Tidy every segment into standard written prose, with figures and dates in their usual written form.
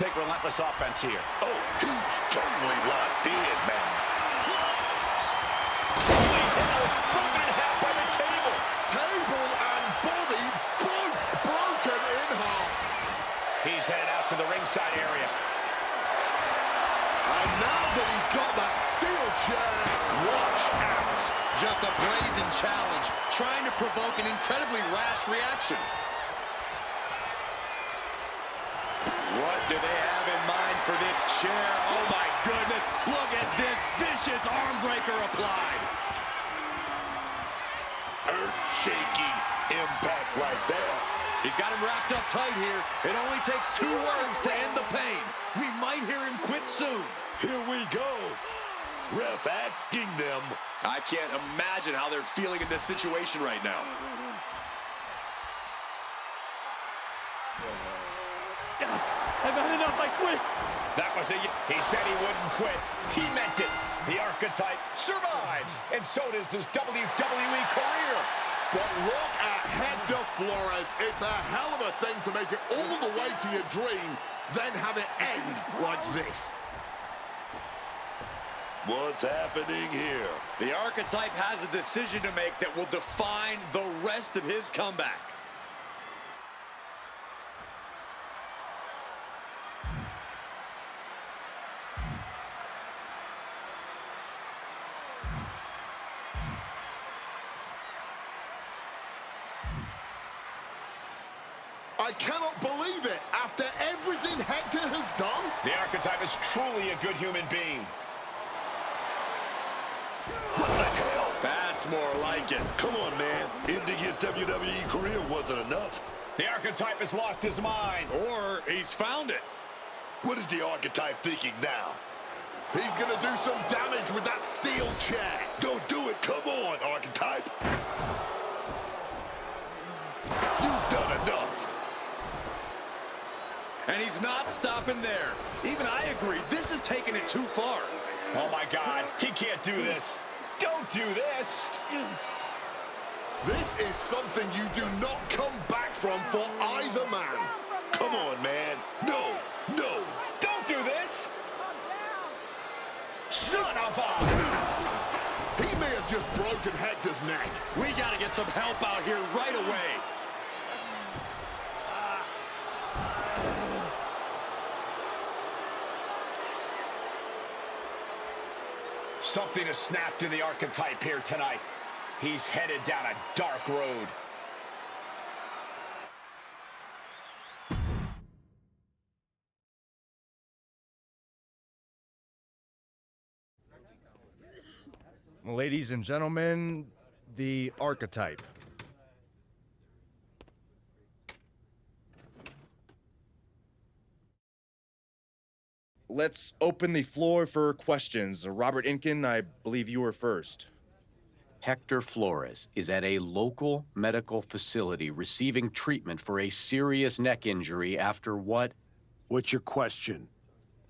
Big relentless offense here. Oh, he's totally locked in, man. Holy hell! Broken in half by the table. Table and body both broken in half. He's headed out to the ringside area. And now that he's got that steel chair, watch out. Just a brazen challenge, trying to provoke an incredibly rash reaction. What do they have in mind for this chair? Oh my goodness, look at this vicious arm breaker applied. Earth-shaking impact right there. He's got him wrapped up tight here. It only takes 2 words to end the pain. We might hear him quit soon. Here we go. Ref asking them. I can't imagine how they're feeling in this situation right now. I've had enough, I quit. That was he said he wouldn't quit. He meant it. The archetype survives, and so does his WWE career. But look at Hector Flores. It's a hell of a thing to make it all the way to your dream, then have it end like this. What's happening here? The archetype has a decision to make that will define the rest of his comeback. I cannot believe it. After everything Hector has done, The archetype is truly a good human being. What the hell? That's more like it. Come on, man. Ending your WWE career wasn't enough. The archetype has lost his mind. Or he's found it. What is the archetype thinking now? he's going to do some damage with that steel chair. Don't do it. Come on, archetype. You've done enough. And he's not stopping there. Even I agree, this is taking it too far. Oh my God, he can't do this. Don't do this. This is something you do not come back from for either man. Come on, man. No, no. Don't do this. Son of a... He may have just broken Hector's neck. We got to get some help out here right away. Something has snapped in the archetype here tonight. He's headed down a dark road. Ladies and gentlemen, the archetype. Let's open the floor for questions. Robert Inkin, I believe you were first. Hector Flores is at a local medical facility receiving treatment for a serious neck injury after what? What's your question?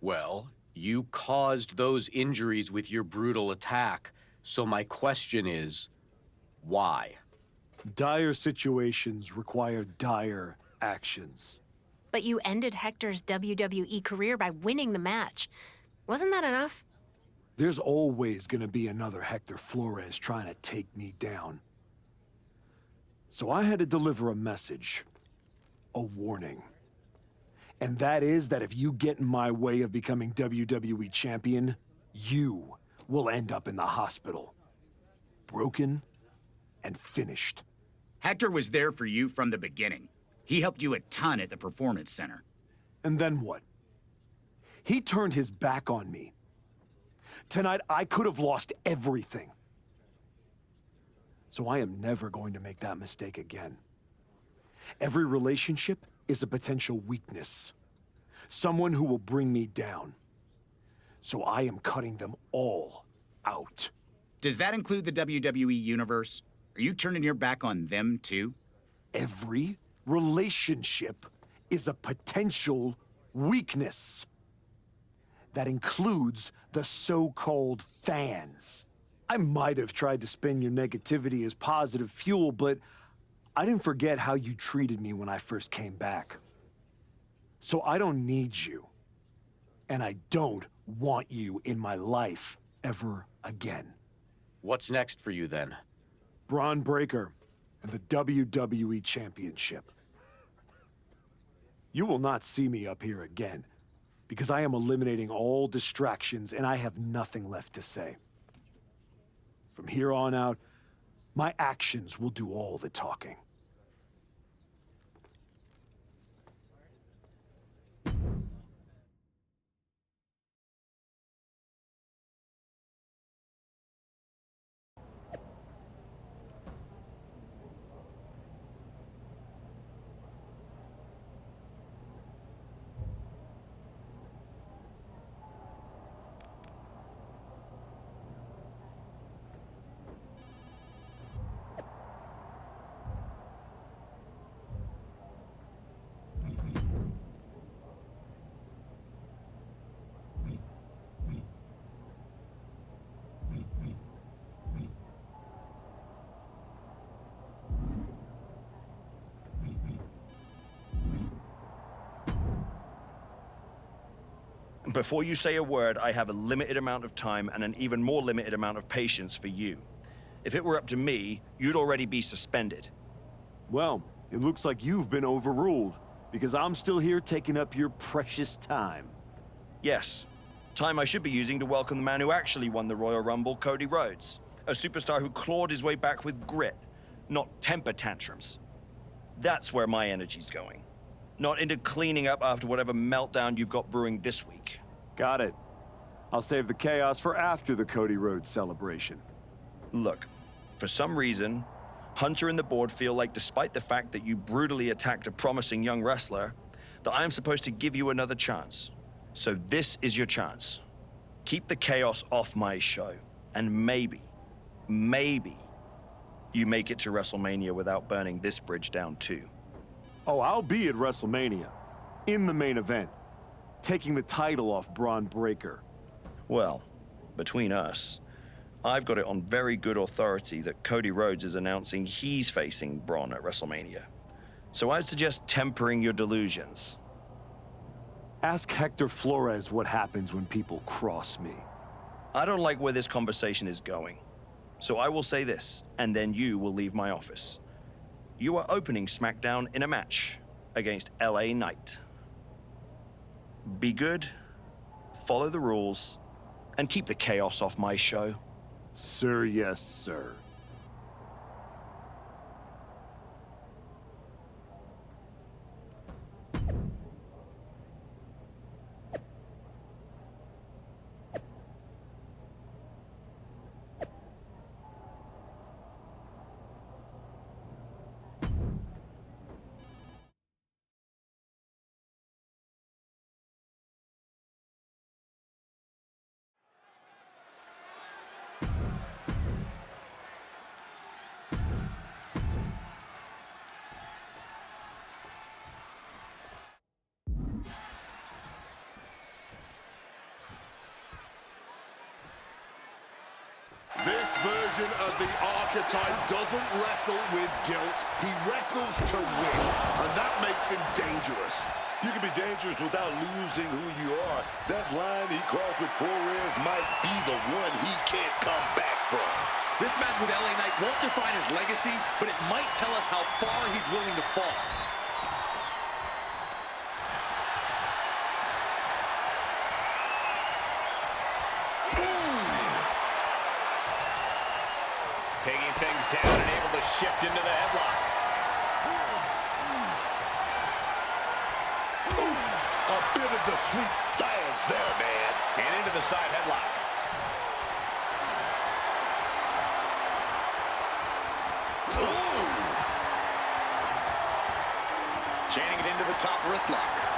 Well, you caused those injuries with your brutal attack. So my question is, why? Dire situations require dire actions. But you ended Hector's WWE career by winning the match. Wasn't that enough? There's always gonna be another Hector Flores trying to take me down. So I had to deliver a message, a warning. And that is that if you get in my way of becoming WWE champion, you will end up in the hospital. Broken and finished. Hector was there for you from the beginning. He helped you a ton at the Performance Center. And then what? He turned his back on me. Tonight, I could have lost everything. So I am never going to make that mistake again. Every relationship is a potential weakness. Someone who will bring me down. So I am cutting them all out. Does that include the WWE Universe? Are you turning your back on them, too? Every relationship is a potential weakness. That includes the so-called fans. I might have tried to spin your negativity as positive fuel, but I didn't forget how you treated me when I first came back. So I don't need you And I don't want you in my life ever again. What's next for you, then? Braun Breaker and the WWE Championship. You will not see me up here again, because I am eliminating all distractions and I have nothing left to say. From here on out, my actions will do all the talking. Before you say a word, I have a limited amount of time and an even more limited amount of patience for you. If it were up to me, you'd already be suspended. Well, it looks like you've been overruled, because I'm still here taking up your precious time. Yes. Time I should be using to welcome the man who actually won the Royal Rumble, Cody Rhodes. A superstar who clawed his way back with grit, not temper tantrums. That's where my energy's going. Not into cleaning up after whatever meltdown you've got brewing this week. Got it. I'll save the chaos for after the Cody Rhodes celebration. Look, for some reason, Hunter and the board feel like despite the fact that you brutally attacked a promising young wrestler, that I am supposed to give you another chance. So this is your chance. Keep the chaos off my show, and maybe, you make it to WrestleMania without burning this bridge down too. Oh, I'll be at WrestleMania, in the main event, taking the title off Braun Breaker. Well, between us, I've got it on very good authority that Cody Rhodes is announcing he's facing Braun at WrestleMania. So I'd suggest tempering your delusions. Ask Hector Flores what happens when people cross me. I don't like where this conversation is going. So I will say this, and then you will leave my office. You are opening SmackDown in a match against LA Knight. Be good, follow the rules, and keep the chaos off my show. Sir, yes, sir. This version of the archetype doesn't wrestle with guilt. He wrestles to win, and that makes him dangerous. You can be dangerous without losing who you are. That line he crossed with Flores might be the one he can't come back from. This match with LA Knight won't define his legacy, but it might tell us how far he's willing to fall. Taking things down and able to shift into the headlock. A bit of the sweet science there, man. And into the side headlock. Chaining it into the top wrist lock.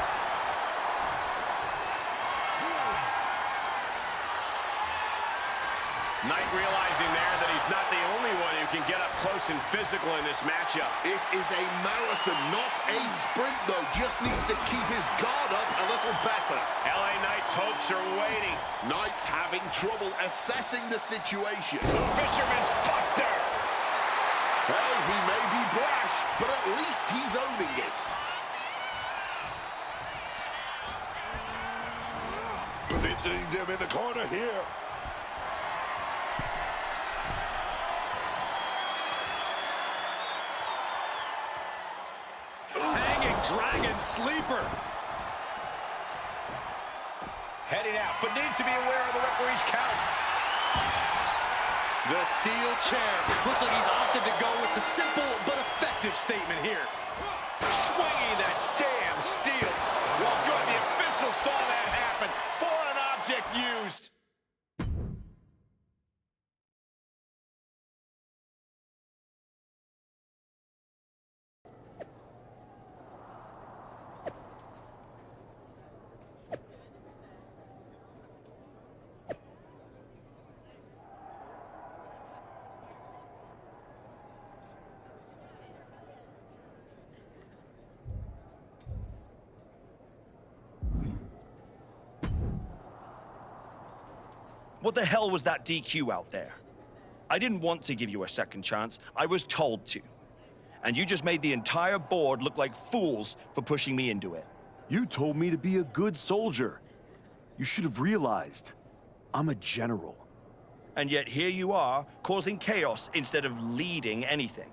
Knight realizing there that he's not the only one who can get up close and physical in this matchup. It is a marathon, not a sprint, though. Just needs to keep his guard up a little better. LA Knight's hopes are waiting. Knight's having trouble assessing the situation. Fisherman's Buster. Hey, he may be brash, but at least he's owning it. Positioning them in the corner here. Hanging Dragon Sleeper. Heading out, but needs to be aware of the referee's count. The steel chair. Looks like he's opted to go with the simple but effective statement here. Swinging that damn steel. Well, good, the official saw that happen. Foreign object used. What the hell was that DQ out there? I didn't want to give you a second chance. I was told to. And you just made the entire board look like fools for pushing me into it. You told me to be a good soldier. You should have realized I'm a general. And yet here you are, causing chaos instead of leading anything.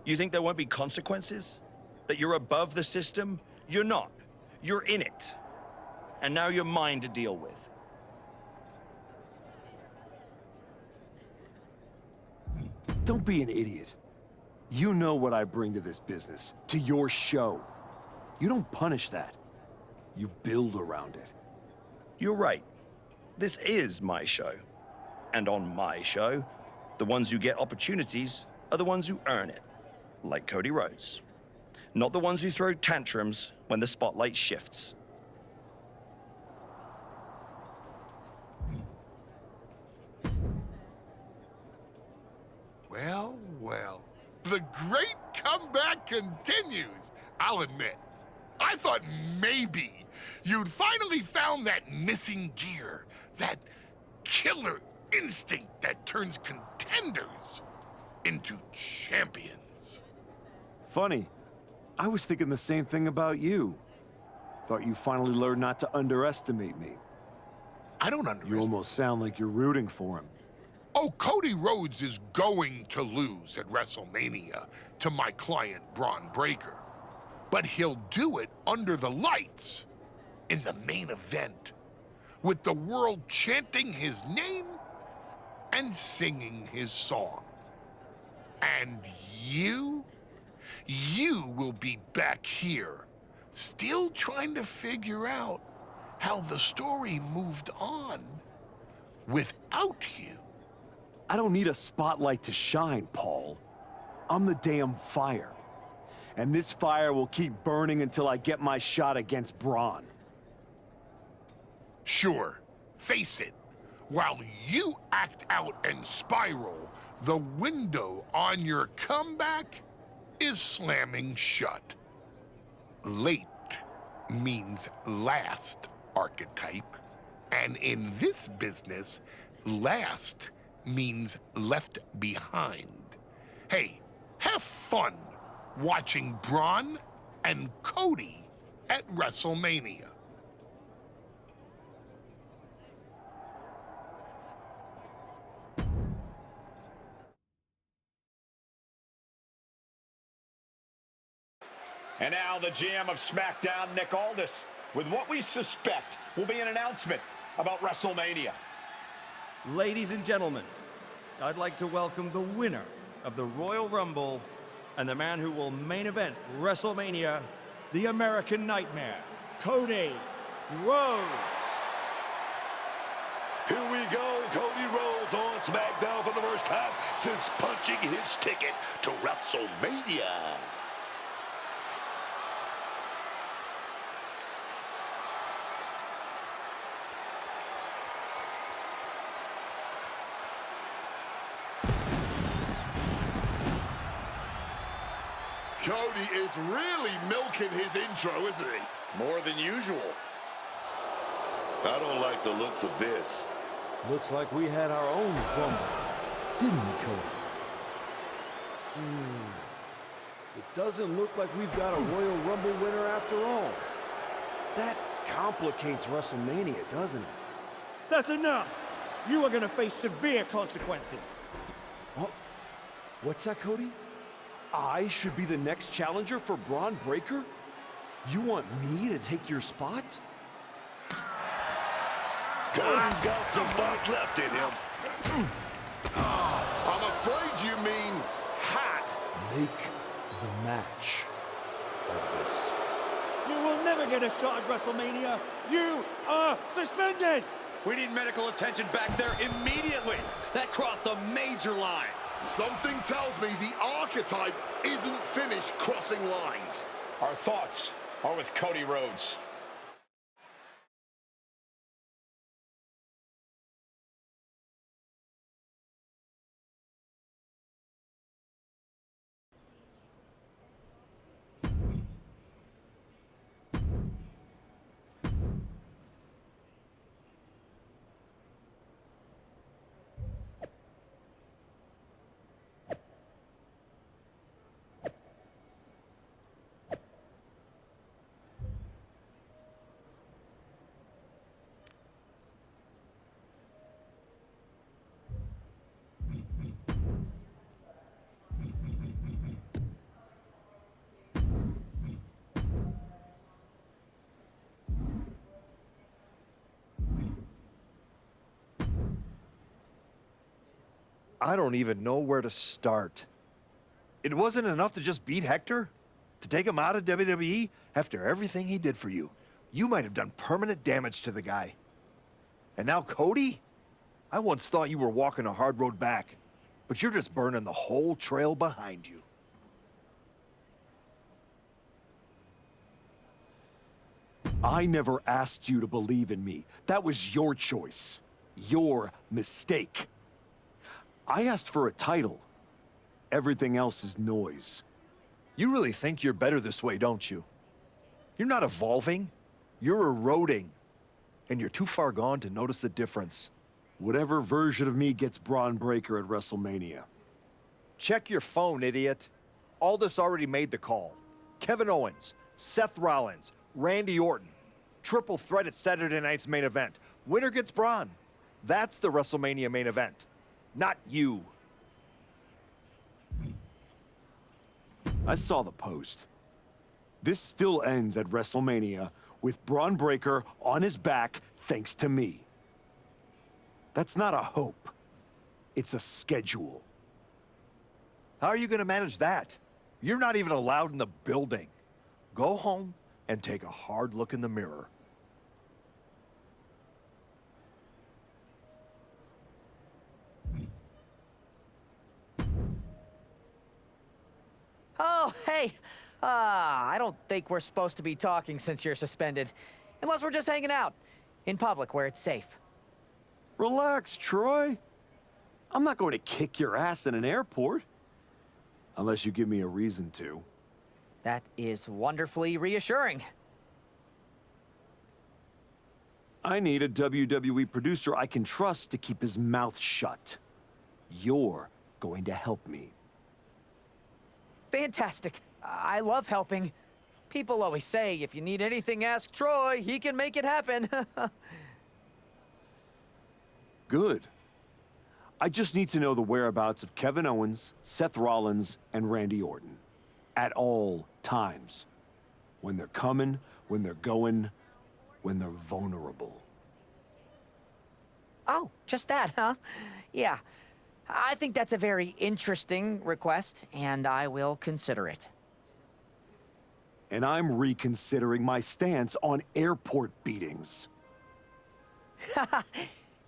You think there won't be consequences? That you're above the system? You're not. You're in it. And now you're mine to deal with. Don't be an idiot. You know what I bring to this business, to your show. You don't punish that. You build around it. You're right. This is my show. And on my show, the ones who get opportunities are the ones who earn it. Like Cody Rhodes. Not the ones who throw tantrums when the spotlight shifts. Well, well. The great comeback continues, I'll admit. I thought maybe you'd finally found that missing gear, that killer instinct that turns contenders into champions. Funny. I was thinking the same thing about you. Thought you finally learned not to underestimate me. I don't underestimate. You almost sound like you're rooting for him. Oh, Cody Rhodes is going to lose at WrestleMania to my client, Braun Breaker. But he'll do it under the lights, in the main event, with the world chanting his name and singing his song. And you will be back here, still trying to figure out how the story moved on without you. I don't need a spotlight to shine, Paul. I'm the damn fire. And this fire will keep burning until I get my shot against Braun. Sure, face it. While you act out and spiral, the window on your comeback is slamming shut. Late means last, archetype. And in this business, last means left behind. Hey, have fun watching Braun and Cody at WrestleMania. And now the GM of SmackDown, Nick Aldis, with what we suspect will be an announcement about WrestleMania. Ladies and gentlemen, I'd like to welcome the winner of the Royal Rumble and the man who will main event WrestleMania, the American Nightmare, Cody Rhodes. Here we go, Cody Rhodes on SmackDown for the first time since punching his ticket to WrestleMania. Cody is really milking his intro, isn't he? More than usual. I don't like the looks of this. Looks like we had our own Rumble, didn't we, Cody? It doesn't look like we've got a Royal Rumble winner after all. That complicates WrestleMania, doesn't it? That's enough! You are gonna face severe consequences. Oh, what's that, Cody? I should be the next challenger for Braun Breaker? You want me to take your spot? Cody's got some fight left in him. I'm afraid you mean hot. Make the match of this. You will never get a shot at WrestleMania. You are suspended! We need medical attention back there immediately. That crossed a major line. Something tells me the archetype isn't finished crossing lines. Our thoughts are with Cody Rhodes. I don't even know where to start. It wasn't enough to just beat Hector? To take him out of WWE after everything he did for you? You might have done permanent damage to the guy. And now Cody? I once thought you were walking a hard road back, but you're just burning the whole trail behind you. I never asked you to believe in me. That was your choice. Your mistake. I asked for a title. Everything else is noise. You really think you're better this way, don't you? You're not evolving. You're eroding. And you're too far gone to notice the difference. Whatever version of me gets Braun Breaker at WrestleMania. Check your phone, idiot. Aldous already made the call. Kevin Owens, Seth Rollins, Randy Orton. Triple threat at Saturday night's main event. Winner gets Braun. That's the WrestleMania main event. Not you. I saw the post. This still ends at WrestleMania with Braun Breaker on his back thanks to me. That's not a hope. It's a schedule. How are you going to manage that? You're not even allowed in the building. Go home and take a hard look in the mirror. Oh, hey. I don't think we're supposed to be talking since you're suspended. Unless we're just hanging out. In public, where it's safe. Relax, Troy. I'm not going to kick your ass in an airport. Unless you give me a reason to. That is wonderfully reassuring. I need a WWE producer I can trust to keep his mouth shut. You're going to help me. Fantastic. I love helping. People always say, if you need anything, ask Troy. He can make it happen. Good. I just need to know the whereabouts of Kevin Owens, Seth Rollins, and Randy Orton. At all times. When they're coming, when they're going, when they're vulnerable. Oh, just that, huh? Yeah. I think that's a very interesting request, and I will consider it. And I'm reconsidering my stance on airport beatings.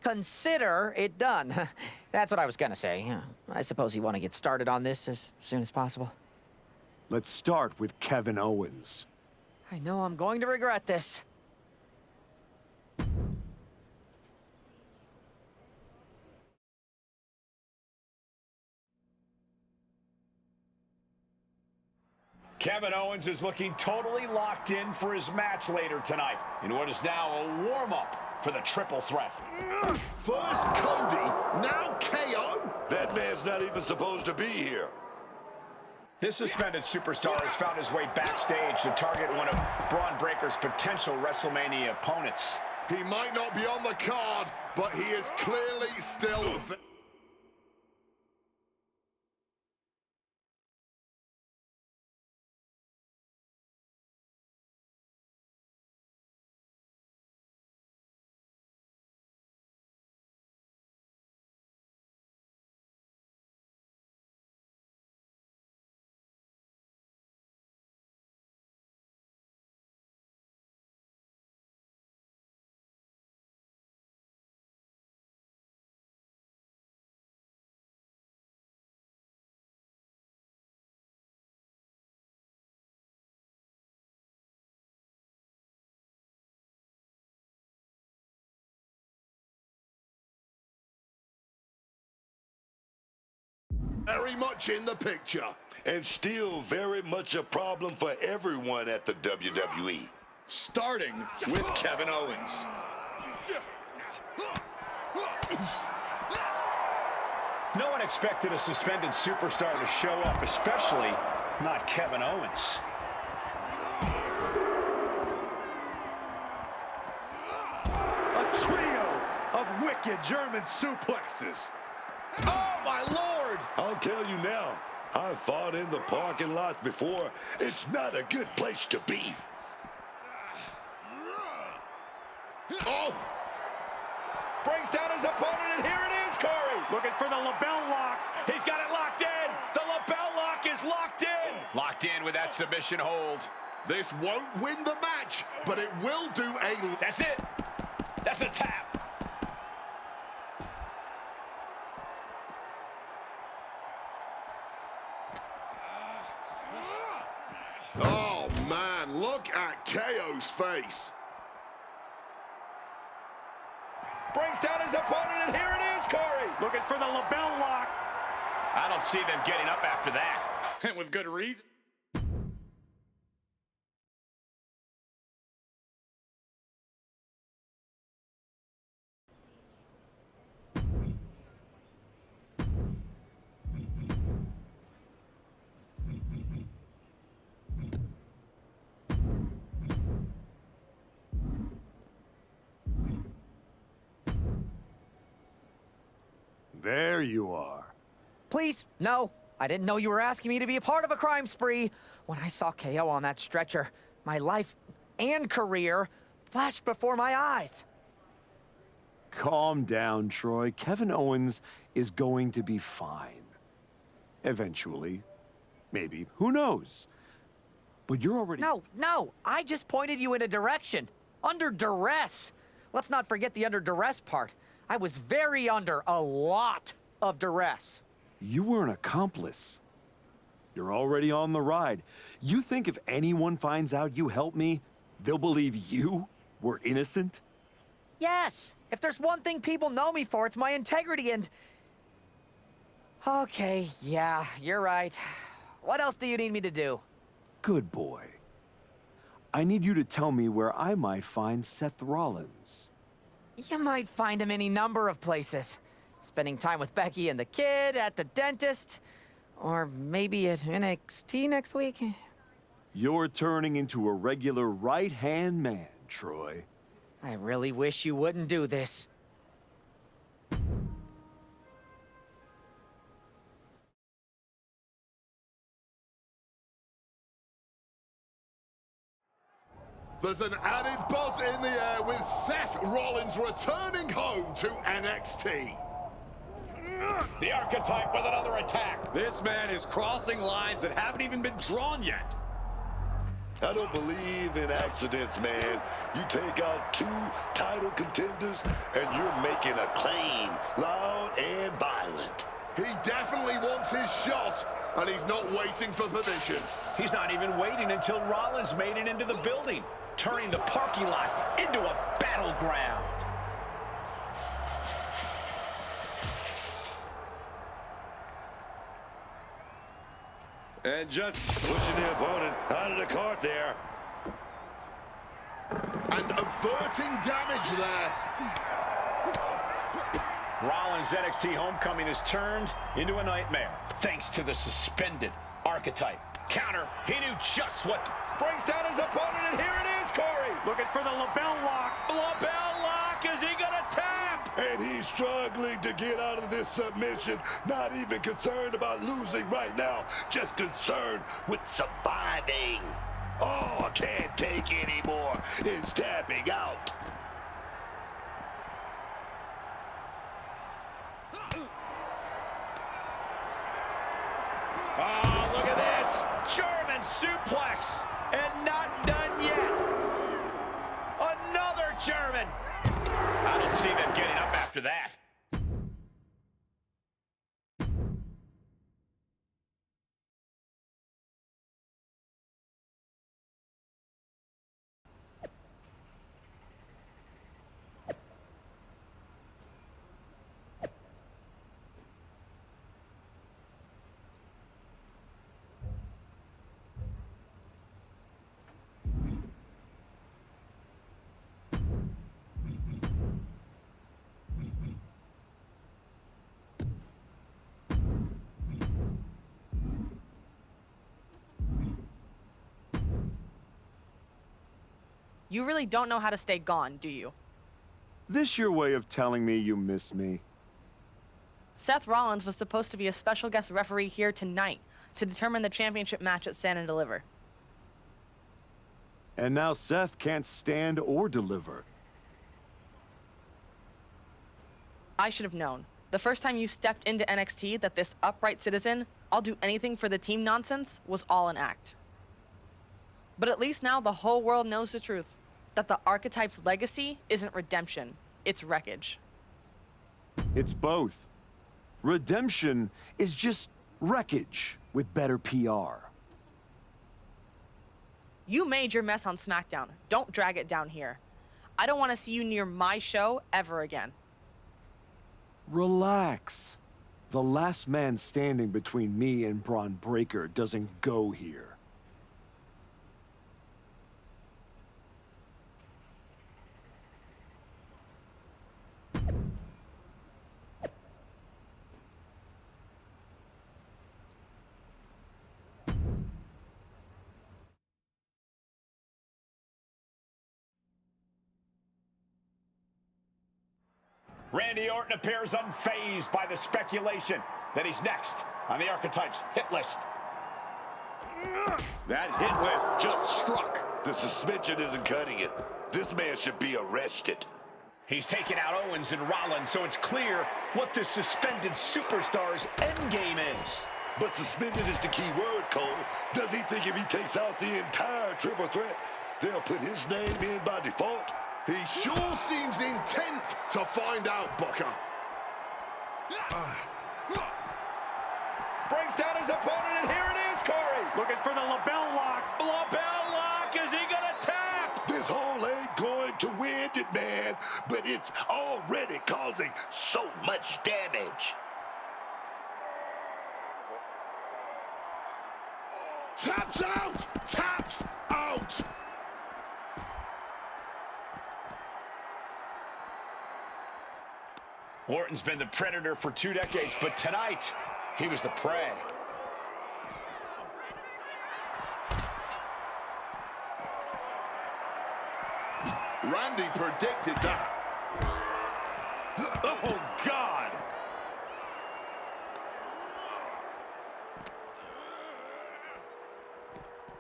Consider it done. That's what I was gonna say. I suppose you want to get started on this as soon as possible. Let's start with Kevin Owens. I know I'm going to regret this. Kevin Owens is looking totally locked in for his match later tonight in what is now a warm-up for the triple threat. First Cody, now KO? That man's not even supposed to be here. This suspended superstar has found his way backstage to target one of Braun Breaker's potential WrestleMania opponents. He might not be on the card, but he is clearly still... Very much in the picture. And still very much a problem for everyone at the WWE. Starting with Kevin Owens. No one expected a suspended superstar to show up, especially not Kevin Owens. A trio of wicked German suplexes. Oh, my Lord! I'll tell you now, I've fought in the parking lots before. It's not a good place to be. Oh! Brings down his opponent, and here it is, Corey. Looking for the lapel lock. He's got it locked in. The lapel lock is locked in. Locked in with that submission hold. This won't win the match, but it will do a... That's it. That's a tap. Oh, man, look at KO's face. Brings down his opponent, and here it is, Corey. Looking for the lapel lock. I don't see them getting up after that. And with good reason. There you are. Please, no. I didn't know you were asking me to be a part of a crime spree. When I saw KO on that stretcher, my life and career flashed before my eyes. Calm down, Troy. Kevin Owens is going to be fine. Eventually. Maybe. Who knows? But you're already... No. I just pointed you in a direction. Under duress. Let's not forget the under duress part. I was very under a lot of duress. You were an accomplice. You're already on the ride. You think if anyone finds out you helped me, they'll believe you were innocent? Yes. If there's one thing people know me for, it's my integrity and... Okay, yeah, you're right. What else do you need me to do? Good boy. I need you to tell me where I might find Seth Rollins. You might find him any number of places. Spending time with Becky and the kid, at the dentist, or maybe at NXT next week. You're turning into a regular right-hand man, Troy. I really wish you wouldn't do this. There's an added buzz in the air with Seth Rollins returning home to NXT. The archetype with another attack. This man is crossing lines that haven't even been drawn yet. I don't believe in accidents, man. You take out two title contenders, and you're making a claim, loud and violent. He definitely wants his shot, and he's not waiting for permission. He's not even waiting until Rollins made it into the building, turning the parking lot into a battleground. And just pushing the opponent out of the cart there. And averting damage there. Rollins' NXT homecoming has turned into a nightmare, thanks to the suspended Archetype. Counter. He knew just what. Brings down his opponent, and here it is, Corey. Looking for the lapel lock. Lapel lock. Is he going to tap? And he's struggling to get out of this submission. Not even concerned about losing right now. Just concerned with surviving. Oh, can't take anymore. Is tapping out. Oh, look at this. German suplex. And not done yet. Another German. I don't see them getting up after that. You really don't know how to stay gone, do you? This your way of telling me you miss me? Seth Rollins was supposed to be a special guest referee here tonight to determine the championship match at Stand and Deliver. And now Seth can't stand or deliver. I should have known. The first time you stepped into NXT that this upright citizen, I'll do anything for the team nonsense, was all an act. But at least now the whole world knows the truth. That the Archetype's legacy isn't redemption, it's wreckage. It's both. Redemption is just wreckage with better PR. You made your mess on SmackDown. Don't drag it down here. I don't want to see you near my show ever again. Relax. The last man standing between me and Braun Breaker doesn't go here. Randy Orton appears unfazed by the speculation that he's next on the Archetype's hit list. That hit list just struck. The suspension isn't cutting it. This man should be arrested. He's taken out Owens and Rollins, so it's clear what the suspended superstar's endgame is. But suspended is the key word, Cole. Does he think if he takes out the entire triple threat, they'll put his name in by default? He sure seems intent to find out, Booker. Brings down his opponent, and here it is, Corey. Looking for the lapel lock. Lapel lock. Is he going to tap? This hole ain't going to win it, man, but it's already causing so much damage. Taps out! Taps out! Orton's been the predator for 2 decades, but tonight, he was the prey. Randy predicted that. Oh, God.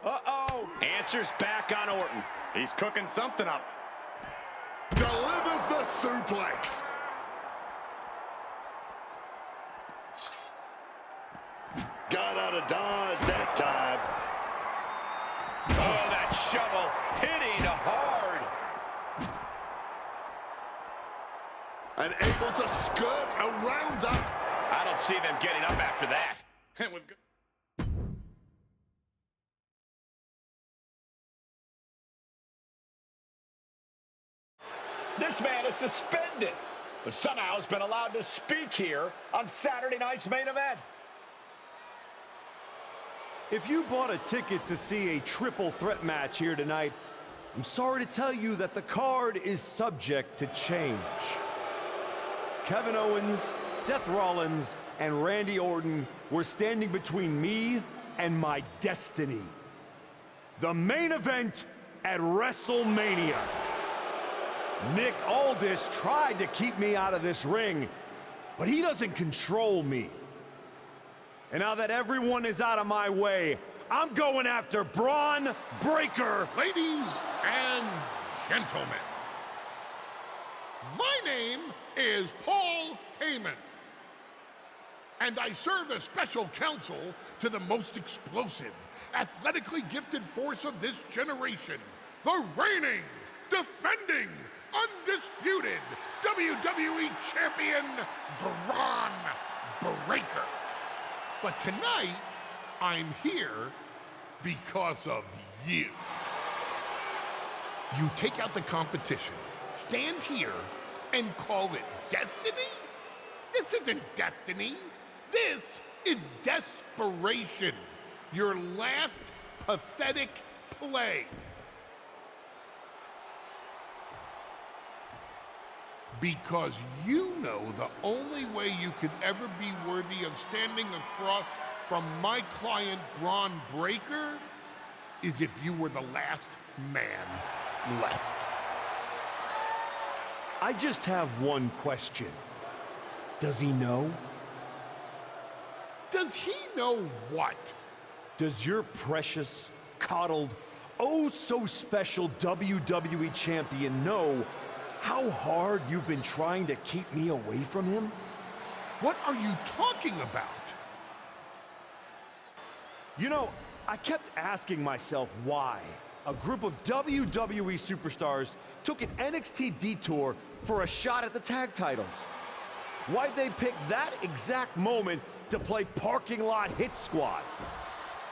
Uh-oh. Answers back on Orton. He's cooking something up. Delivers the suplex. Got out of dodge that time. Oh, that shovel hitting hard. And able to skirt around that. I don't see them getting up after that. And we've got... This man is suspended, but somehow has been allowed to speak here on Saturday night's main event. If you bought a ticket to see a triple threat match here tonight, I'm sorry to tell you that the card is subject to change. Kevin Owens, Seth Rollins, and Randy Orton were standing between me and my destiny. The main event at WrestleMania. Nick Aldis tried to keep me out of this ring, but he doesn't control me. And now that everyone is out of my way, I'm going after Braun Breaker. Ladies and gentlemen, my name is Paul Heyman, and I serve as special counsel to the most explosive, athletically gifted force of this generation, the reigning, defending, undisputed WWE Champion, Braun Breaker. But tonight, I'm here because of you. You take out the competition, stand here, and call it destiny? This isn't destiny. This is desperation. Your last pathetic play. Because you know the only way you could ever be worthy of standing across from my client Braun Breaker is if you were the last man left. I just have one question. Does he know? Does he know what? Does your precious, coddled, oh so special WWE champion know how hard you've been trying to keep me away from him? What are you talking about? You know, I kept asking myself why a group of WWE superstars took an NXT detour for a shot at the tag titles. Why'd they pick that exact moment to play parking lot hit squad?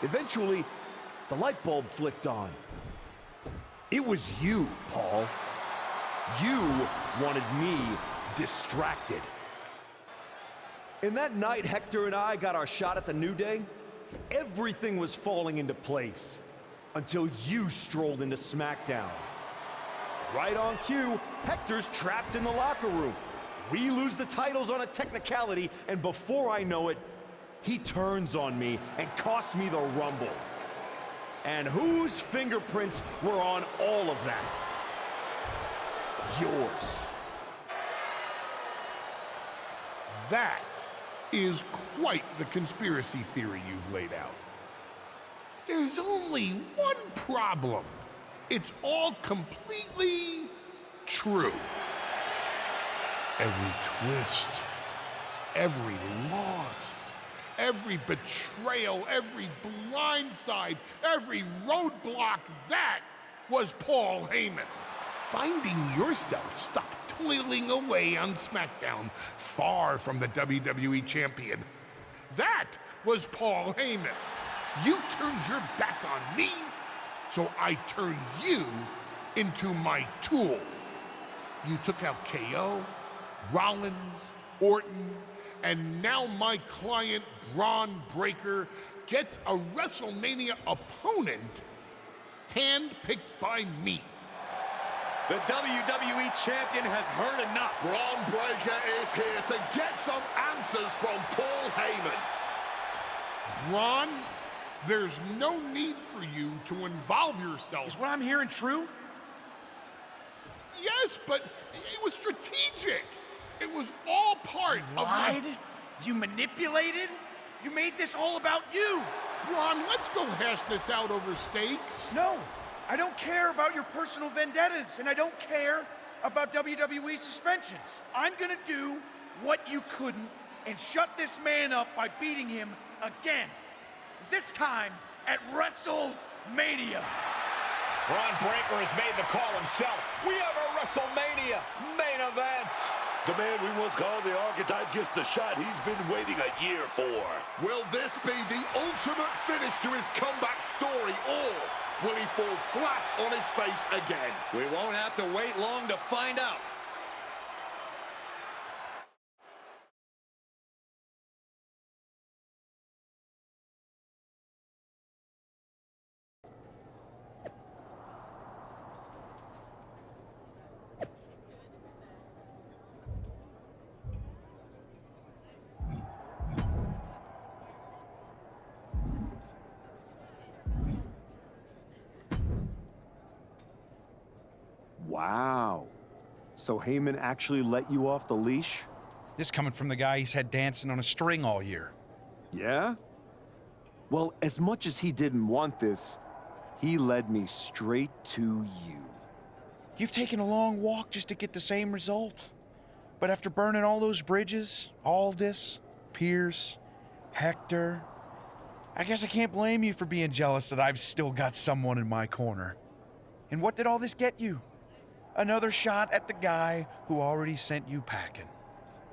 Eventually, the light bulb flicked on. It was you, Paul. You wanted me distracted. And that night Hector and I got our shot at the New Day, everything was falling into place until you strolled into SmackDown. Right on cue, Hector's trapped in the locker room. We lose the titles on a technicality, and before I know it, he turns on me and costs me the Rumble. And whose fingerprints were on all of that? Yours. That is quite the conspiracy theory you've laid out. There's only one problem. It's all completely true. Every twist, every loss, every betrayal, every blindside, every roadblock, that was Paul Heyman. Finding yourself stuck toiling away on SmackDown, far from the WWE champion. That was Paul Heyman. You turned your back on me, so I turned you into my tool. You took out KO, Rollins, Orton, and now my client Braun Breaker gets a WrestleMania opponent handpicked by me. The WWE champion has heard enough. Braun Breaker is here to get some answers from Paul Heyman. Braun, there's no need for you to involve yourself. Is what I'm hearing true? Yes, but it was strategic. It was all part of Lied? You manipulated? You made this all about you. Braun, let's go hash this out over steaks. No, I don't care about your personal vendettas, and I don't care about WWE suspensions. I'm gonna do what you couldn't and shut this man up by beating him again. This time at WrestleMania. Braun Breaker has made the call himself. We have a WrestleMania main event. The man we once called the archetype gets the shot he's been waiting a year for. Will this be the ultimate finish to his comeback story, or will he fall flat on his face again? We won't have to wait long to find out. Wow. So Heyman actually let you off the leash? This coming from the guy he's had dancing on a string all year. Yeah? Well, as much as he didn't want this, he led me straight to you. You've taken a long walk just to get the same result. But after burning all those bridges, Aldis, Pierce, Hector, I guess I can't blame you for being jealous that I've still got someone in my corner. And what did all this get you? Another shot at the guy who already sent you packing.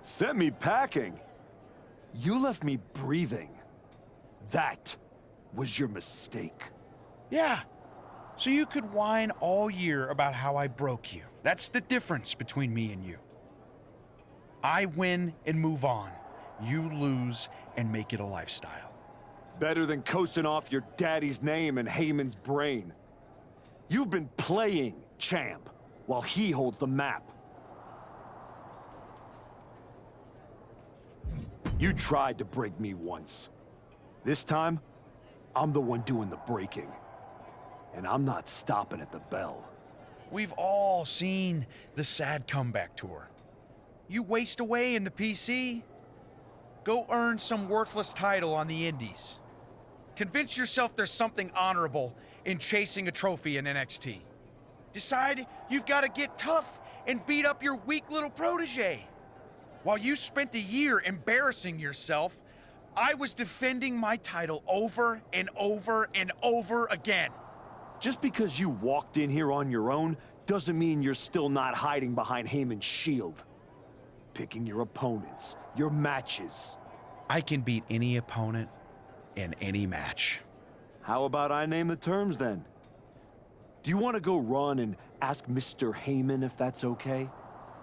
Sent me packing? You left me breathing. That was your mistake. Yeah, so you could whine all year about how I broke you. That's the difference between me and you. I win and move on. You lose and make it a lifestyle. Better than coasting off your daddy's name and Heyman's brain. You've been playing champ while he holds the map. You tried to break me once. This time, I'm the one doing the breaking. And I'm not stopping at the bell. We've all seen the sad comeback tour. You waste away in the PC. Go earn some worthless title on the indies. Convince yourself there's something honorable in chasing a trophy in NXT. Decide you've got to get tough and beat up your weak little protege. While you spent a year embarrassing yourself, I was defending my title over and over and over again. Just because you walked in here on your own doesn't mean you're still not hiding behind Heyman's shield. Picking your opponents, your matches. I can beat any opponent in any match. How about I name the terms then? Do you want to go run and ask Mr. Heyman if that's okay?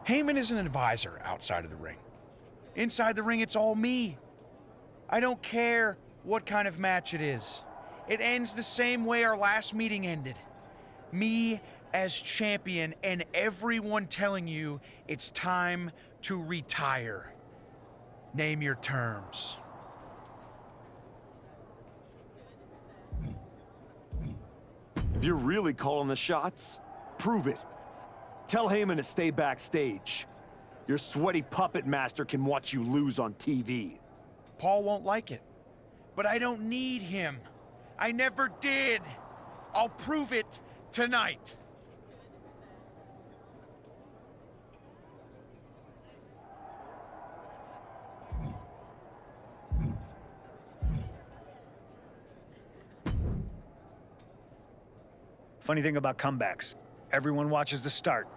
Heyman is an advisor outside of the ring. Inside the ring, it's all me. I don't care what kind of match it is. It ends the same way our last meeting ended. Me as champion and everyone telling you it's time to retire. Name your terms. If you're really calling the shots, prove it. Tell Heyman to stay backstage. Your sweaty puppet master can watch you lose on TV. Paul won't like it, but I don't need him. I never did. I'll prove it tonight. Funny thing about comebacks, everyone watches the start.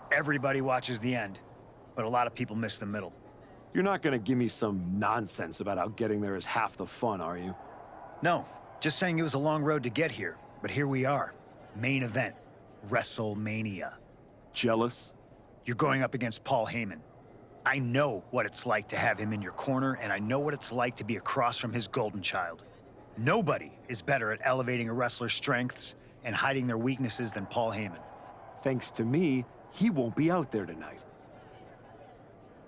Everybody watches the end. But a lot of people miss the middle. You're not gonna give me some nonsense about how getting there is half the fun, are you? No, just saying it was a long road to get here. But here we are. Main event. WrestleMania. Jealous? You're going up against Paul Heyman. I know what it's like to have him in your corner, and I know what it's like to be across from his golden child. Nobody is better at elevating a wrestler's strengths and hiding their weaknesses than Paul Heyman. Thanks to me, he won't be out there tonight.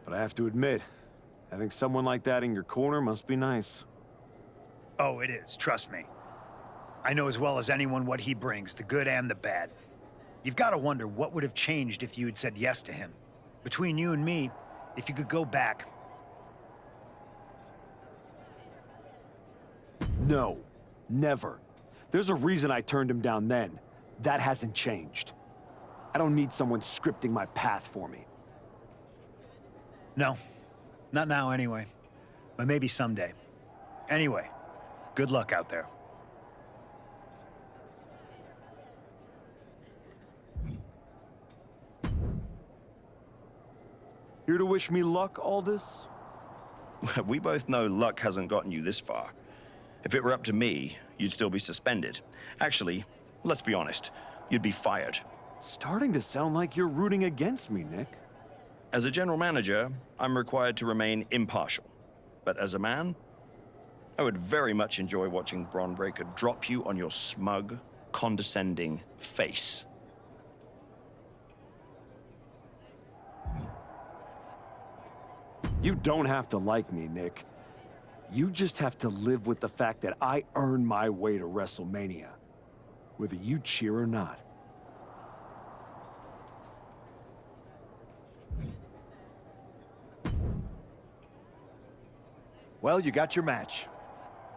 But I have to admit, having someone like that in your corner must be nice. Oh, it is, trust me. I know as well as anyone what he brings, the good and the bad. You've got to wonder what would have changed if you had said yes to him. Between you and me, if you could go back. No, never. There's a reason I turned him down then. That hasn't changed. I don't need someone scripting my path for me. No, not now anyway. But maybe someday. Anyway, good luck out there. Here to wish me luck, Aldis? We both know luck hasn't gotten you this far. If it were up to me, you'd still be suspended. Actually, let's be honest, you'd be fired. Starting to sound like you're rooting against me, Nick. As a general manager, I'm required to remain impartial. But as a man, I would very much enjoy watching Bron Breakker drop you on your smug, condescending face. You don't have to like me, Nick. You just have to live with the fact that I earned my way to WrestleMania, whether you cheer or not. Well, you got your match.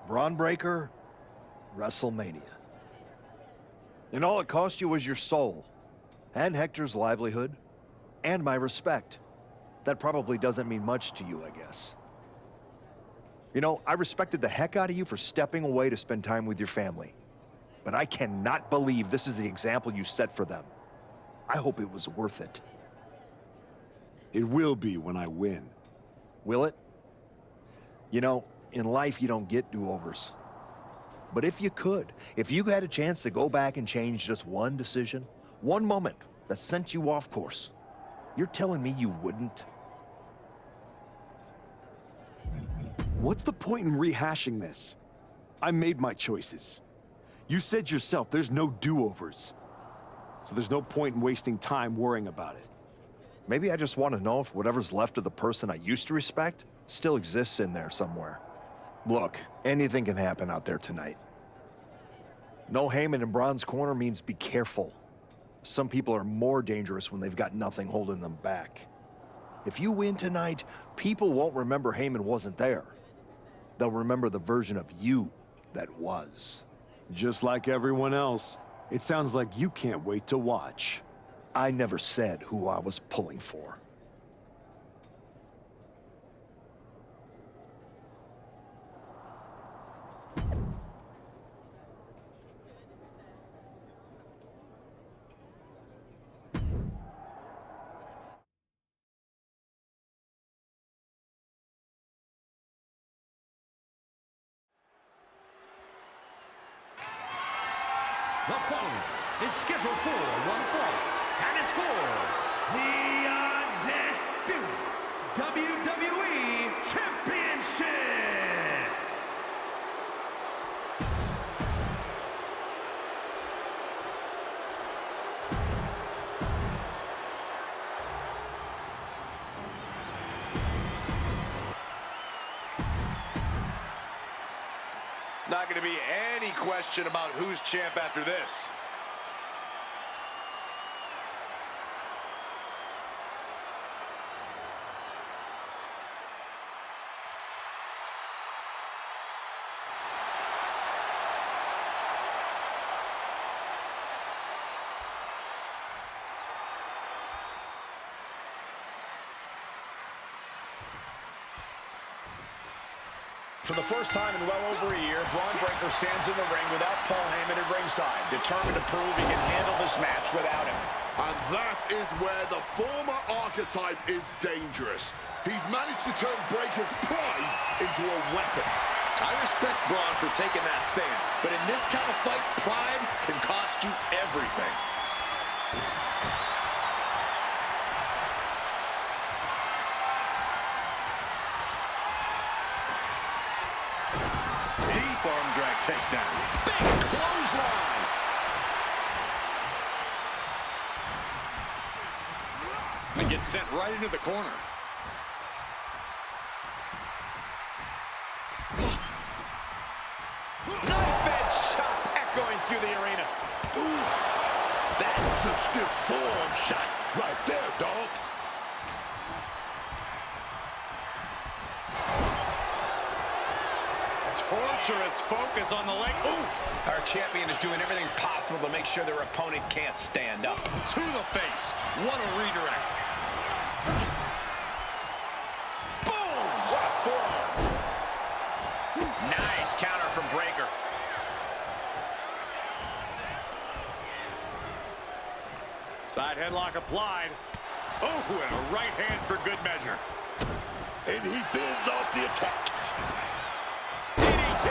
Braun Breaker, WrestleMania. And all it cost you was your soul, and Hector's livelihood, and my respect. That probably doesn't mean much to you, I guess. You know, I respected the heck out of you for stepping away to spend time with your family. But I cannot believe this is the example you set for them. I hope it was worth it. It will be when I win. Will it? You know, in life you don't get do-overs. But if you could, if you had a chance to go back and change just one decision, one moment that sent you off course, you're telling me you wouldn't? What's the point in rehashing this? I made my choices. You said yourself there's no do-overs. So there's no point in wasting time worrying about it. Maybe I just want to know if whatever's left of the person I used to respect still exists in there somewhere. Look, anything can happen out there tonight. No Heyman in Braun's corner means be careful. Some people are more dangerous when they've got nothing holding them back. If you win tonight, people won't remember Heyman wasn't there. They'll remember the version of you that was. Just like everyone else, it sounds like you can't wait to watch. I never said who I was pulling for. The following is scheduled for one fall, and is for the undisputed WWE Championship. Not going to be any question about who's champ after this. For the first time in well over a year, Braun Breaker stands in the ring without Paul Heyman at ringside, determined to prove he can handle this match without him. And that is where the former archetype is dangerous. He's managed to turn Breaker's pride into a weapon. I respect Braun for taking that stand, but in this kind of fight, pride can cost you everything. Deep arm drag takedown. Big clothesline. And gets sent right into the corner. Knife edge chop echoing through the arena. Ooh, that's a stiff forearm shot right there, dog. Torturous focus on the leg. Ooh. Our champion is doing everything possible to make sure their opponent can't stand up. To the face. What a redirect. Boom! What a forearm. Nice counter from Breaker. Side headlock applied. Oh, and a right hand for good measure. And he fends off the attack. DDT.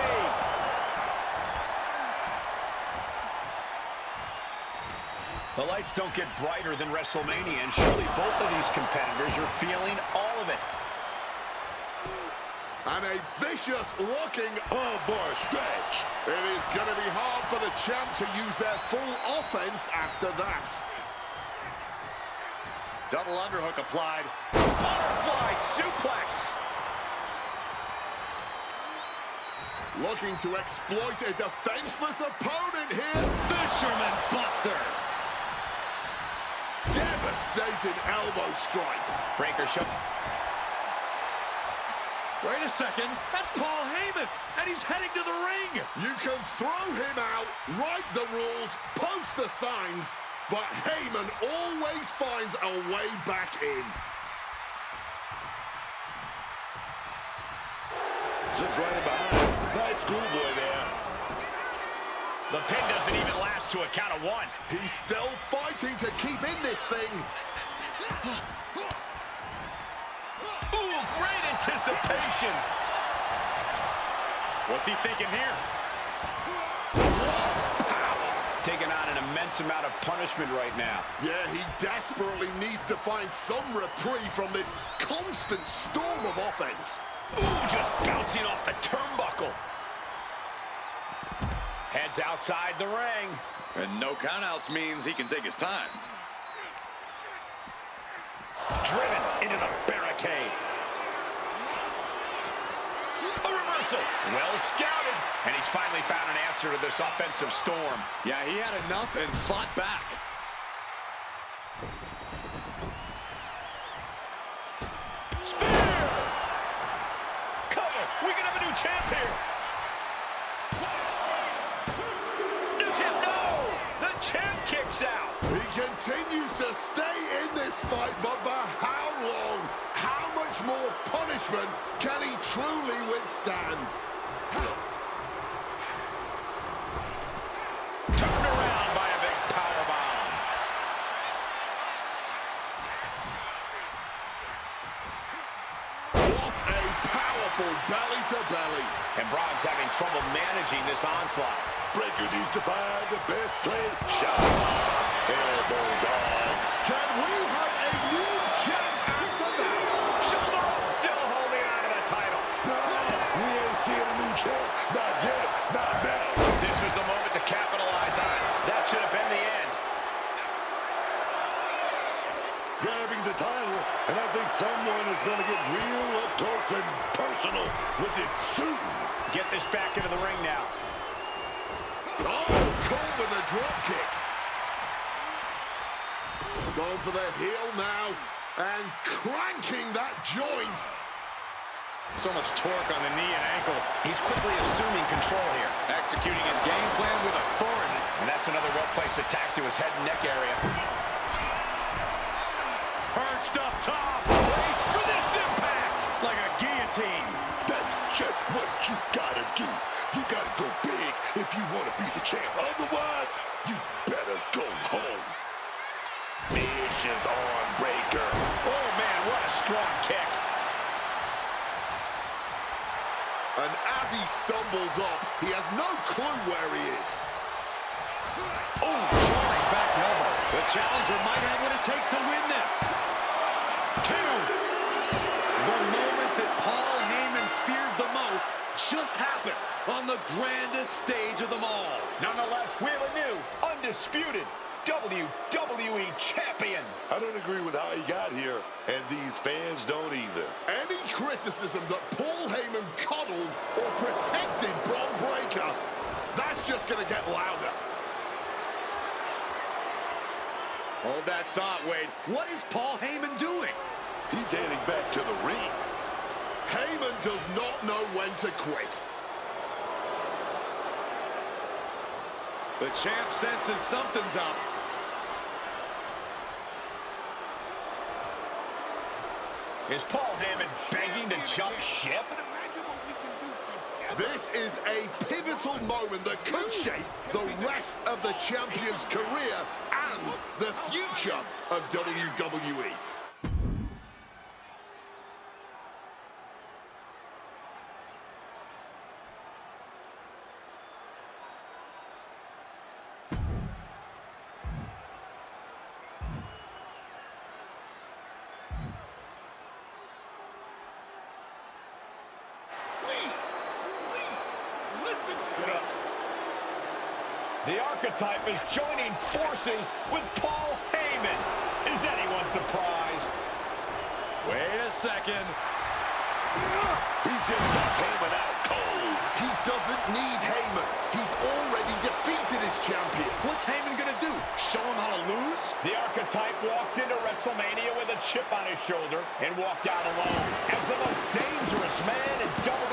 The lights don't get brighter than WrestleMania, and surely both of these competitors are feeling all of it. And a vicious-looking, oh boy, stretch. It is going to be hard for the champ to use their full offense after that. Double underhook applied. Butterfly suplex. Looking to exploit a defenseless opponent here. Fisherman Buster. Devastating elbow strike. Breaker shot. Wait a second. That's Paul Heyman, and he's heading to the ring. You can throw him out, write the rules, post the signs, but Heyman always finds a way back in. Zips right behind. Nice schoolboy there. The pin doesn't even last to a count of one. He's still fighting to keep in this thing. Ooh, great anticipation. What's he thinking here? Taking on an immense amount of punishment right now. Yeah, he desperately needs to find some reprieve from this constant storm of offense. Ooh, just bouncing off the turnbuckle. Heads outside the ring. And no countouts means he can take his time. Driven into the barricade. A reversal. Well scouted. And he's finally found an answer to this offensive storm. Yeah, he had enough and fought back. Spear! Cover. We can have a new champ here. New champ, no! The champ kicks out. He continues to stay in this fight, but for how long? How much more punishment can he truly withstand? Turned around by a big powerbomb. What a powerful belly-to-belly. And Braun's having trouble managing this onslaught. Breaker needs to find the best play. Shot. Elbow dog. Can we have a new champ after that? Shoulder up, still holding on to the title. No, we ain't seeing a new champ. Not yet, not now. This was the moment to capitalize on. That should have been the end. Grabbing the title, and I think someone is going to get real up close and personal with it soon. Get this back into the ring now. Oh, Cole with a drop kick. Going for the heel now, and cranking that joint. So much torque on the knee and ankle. He's quickly assuming control here. Executing his game plan with authority. And that's another well-placed attack to his head and neck area. Perched up top. Brace for this impact. Like a guillotine. That's just what you gotta do. You gotta go big if you want to be the champ. Otherwise, you better go home. Vicious arm breaker. Oh, man, what a strong kick. And as he stumbles up, he has no clue where he is. Oh, jarring back elbow. The challenger might have what it takes to win this. 2. The moment that Paul Heyman feared the most just happened on the grandest stage of them all. Nonetheless, we have a new, undisputed WWE champion. I don't agree with how he got here, and these fans don't either. Any criticism that Paul Heyman coddled or protected Braun Breaker, that's just going to get louder. Hold that thought, Wade. What is Paul Heyman doing? He's heading back to the ring. Heyman does not know when to quit. The champ senses something's up. Is Paul Heyman begging to jump ship? This is a pivotal moment that could shape the rest of the champion's career and the future of WWE. The archetype is joining forces with Paul Heyman. Is anyone surprised? Wait a second. He just knocked Heyman out cold. He doesn't need Heyman. He's already defeated his champion. What's Heyman gonna do? Show him how to lose? The archetype walked into WrestleMania with a chip on his shoulder and walked out alone as the most dangerous man in WWE.